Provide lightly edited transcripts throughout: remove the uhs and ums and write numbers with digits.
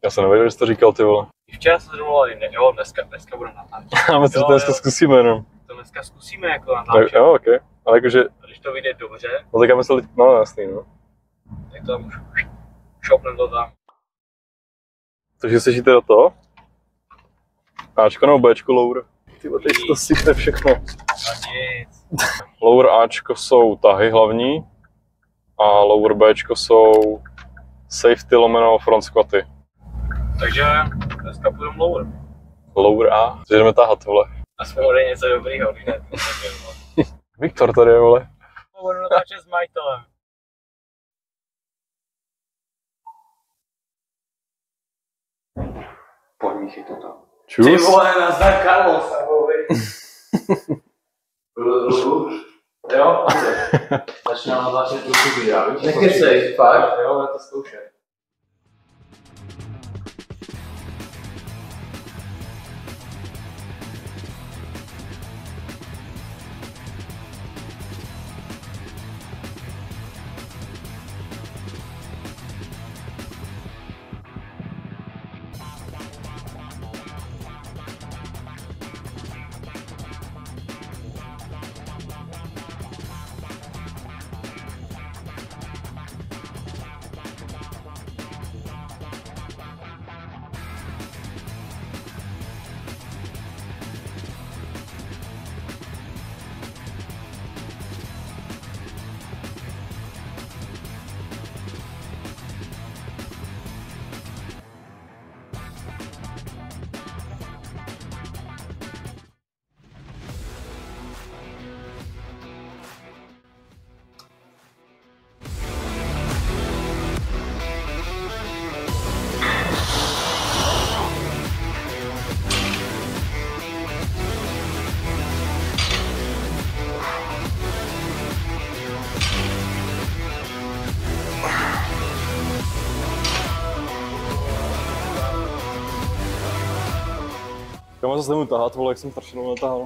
Já jsem nevěděl, že jsi to říkal, ty vole. Včera jsme domluvili, jo, dneska budeme natáčet. A my to dneska zkusíme jenom. To dneska zkusíme jako natáčet. Jo, ok. Ale jakože... A když to vyjde dobře, No tak já myslel, no jasný, no. tak to tam už šopnem to tam. Takže chceš jít teda to? Ačko nebo Bčko lower? Ty teď to sypne všechno. A nic. Lower Ačko jsou tahy hlavní a lower Bčko jsou safety lomeno front squaty. Takže dneska půjdeme lower. Lower A? Takže jdeme tahat, vole. Aspoň bude něco dobrýho, když ne? Viktor tady je, vole. Budu natáčet s majitelem. Pojď mi chytnout to. Čus. Ty vole, nazdar Carlos, ahoj. Jo? Začínám natáčet tu videa, víš? Nekecej, fakt? Jo, bude to zkoušet. Kam zase nemůžu tahat, vole, jak jsem strašně natahal.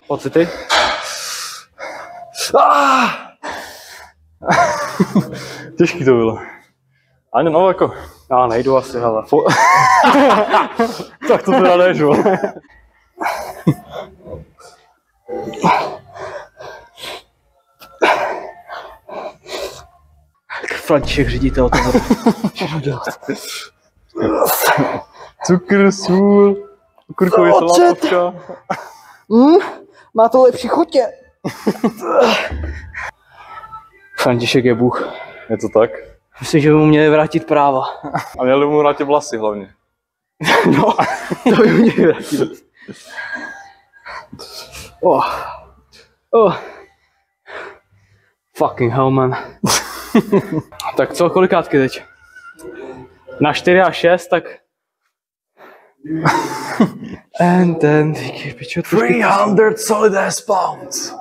Pocity? Těžký to bylo. Ani no jako. Já nejdu asi, hele. Tak to teda jdeš, vole. František ředitel to bude všechno dělat. Cukr, sůl, kurkový salátovka. Má to lepší chutě. František je bůh. Je to tak? Myslím, že by mu měli vrátit práva. A měli mu vrátit vlasy hlavně. No, to by mu měli vrátit. Fucking hell, man. Tak co, kolikátky teď? Na 4 a 6, tak... And then, ty pičo, 300 solid ass pounds.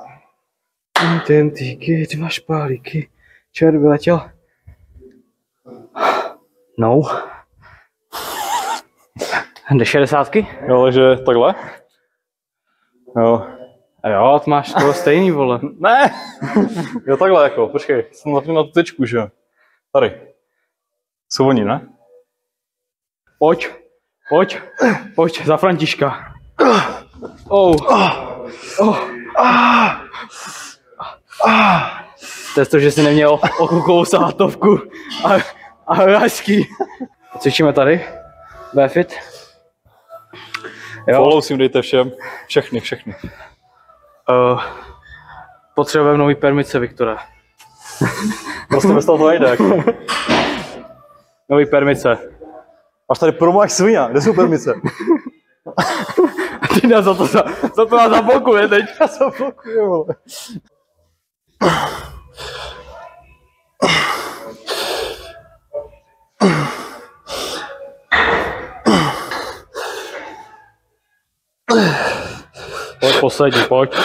ten ty máš pálíky. Čer vyletěl? No. Jde 60ky? Jo, takže takhle? Jo. A jo, to máš skoro stejný, vole. Ne! Jo, takhle jako, počkej, jsem zapnul na tu tečku, že jo? Tady. Jsou oni, ne? Pojď, za Františka. To je to, že jsi neměl okukovou salátovku a hráčský. Cvičíme tady, Bfit. Follow si dejte všem, všechny. Potřebujeme nový permice, Viktore. Prostě bez toho to nejde, jako. Nový permice. Máš tady promo jak svině, kde jsou permice? Ty nás za to nás zablokuje teď. Nás zablokuje, vole. Pojď poslední, pojď.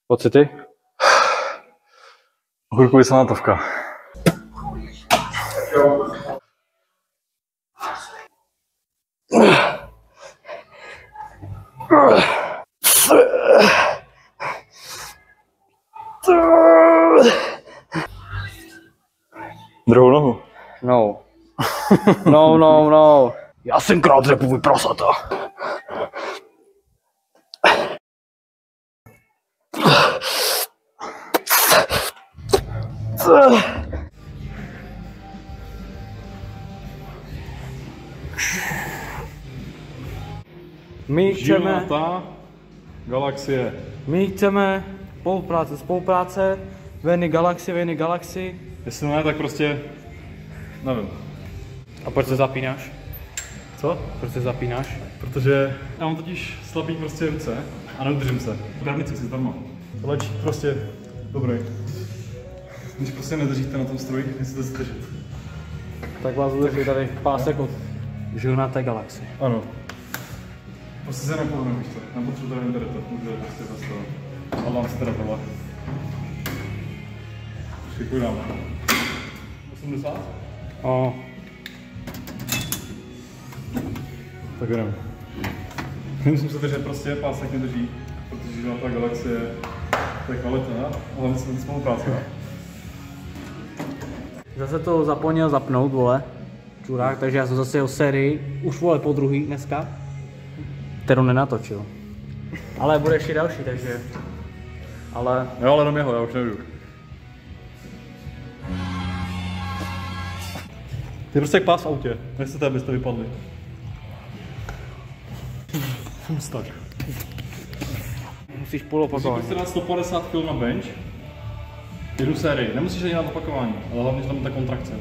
Pojď si ty. Chvilku salátovka. Druhou nohu. No. No. Já jsem král dřepu vyprasata. My chceme galaxie. My chceme spolupráce, Veny galaxie. Jestli ne, tak prostě nevím. A proč se zapínáš? Co? Proč se zapínáš? Protože já mám totiž slabý prostě ruce a neudržím se. Právnici si tam mám. Lečík prostě dobrý. Když prostě nedržíte na tom stroji, musíte se držet. Tak vás udrží tady pásek od žilnaté galaxie. Ano. Prostě se nepohodnu, víš co? Nepotřebuji tady internet, můžu prostě zastavit. A vám se teda tohle. Děkuji dáme. 80? O. Tak jdem. Musím se držet, prostě pásek nedrží, protože ta galaxie to je kvalitná, ale myslím, že spolupráce. Zase to zapomněl zapnout, vole, čurák, takže já jsem zase jeho sérii, už vole po druhý dneska, kterou nenatočil. Ale bude ještě další, takže, ale... Jo, ale jenom jeho, já už nevím. Ty prostě jak pás v autě, nechcete, abyste vypadli. Tak. Musíš půl opakování. Musíš prostě dát 150 kg na bench, jednu sérii, nemusíš ani na opakování, ale hlavně, že tam je ta kontrakce.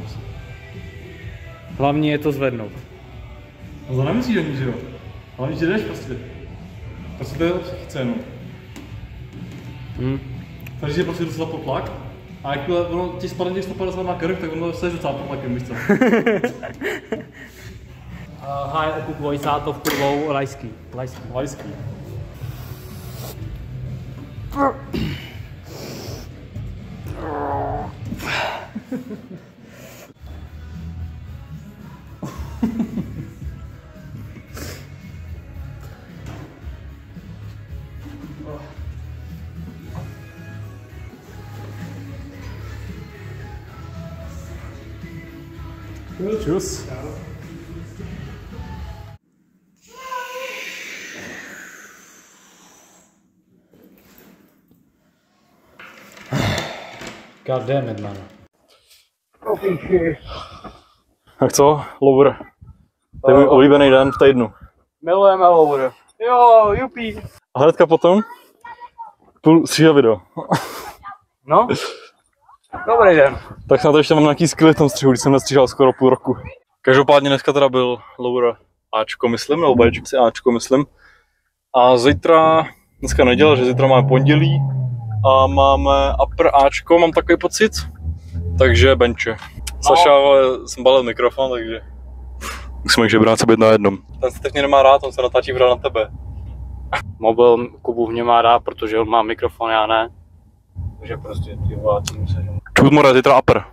Hlavně je to zvednout. No to nemusíš ani, že jo? Hlavně, že jdeš prostě. Prostě to je chce jenom. Takže je prostě docela potlak. A jakmile ono ti spadne těch 150 na krk, tak ono se docela potlakem, víš co? Háj okupový sátovku dvou lajský. Tschüss. God damn it, man. Tak co? Lower. To je můj oblíbený den v týdnu. Milujeme Lower. Jo, jupi. A hnedka potom půl stříhat video. No. Dobrý den. Tak na to ještě mám nějaký skilly v tom střihu, když jsem nestříhal skoro půl roku. Každopádně dneska teda byl Lower Ačko, myslím, nebo Bčko si Ačko, myslím. A zítra, dneska neděle, že zítra máme pondělí a máme upper Ačko, mám takový pocit. Takže benče. Saša, ale jsem balil mikrofon, takže musíme žebrat se být na jednom. Ten se teď mě nemá rád, on se natáčí vrát na tebe. Mobil Kubu mě má rád, protože on má mikrofon, já ne. Takže prostě ty vole, tím se... Čut more, zítra upper.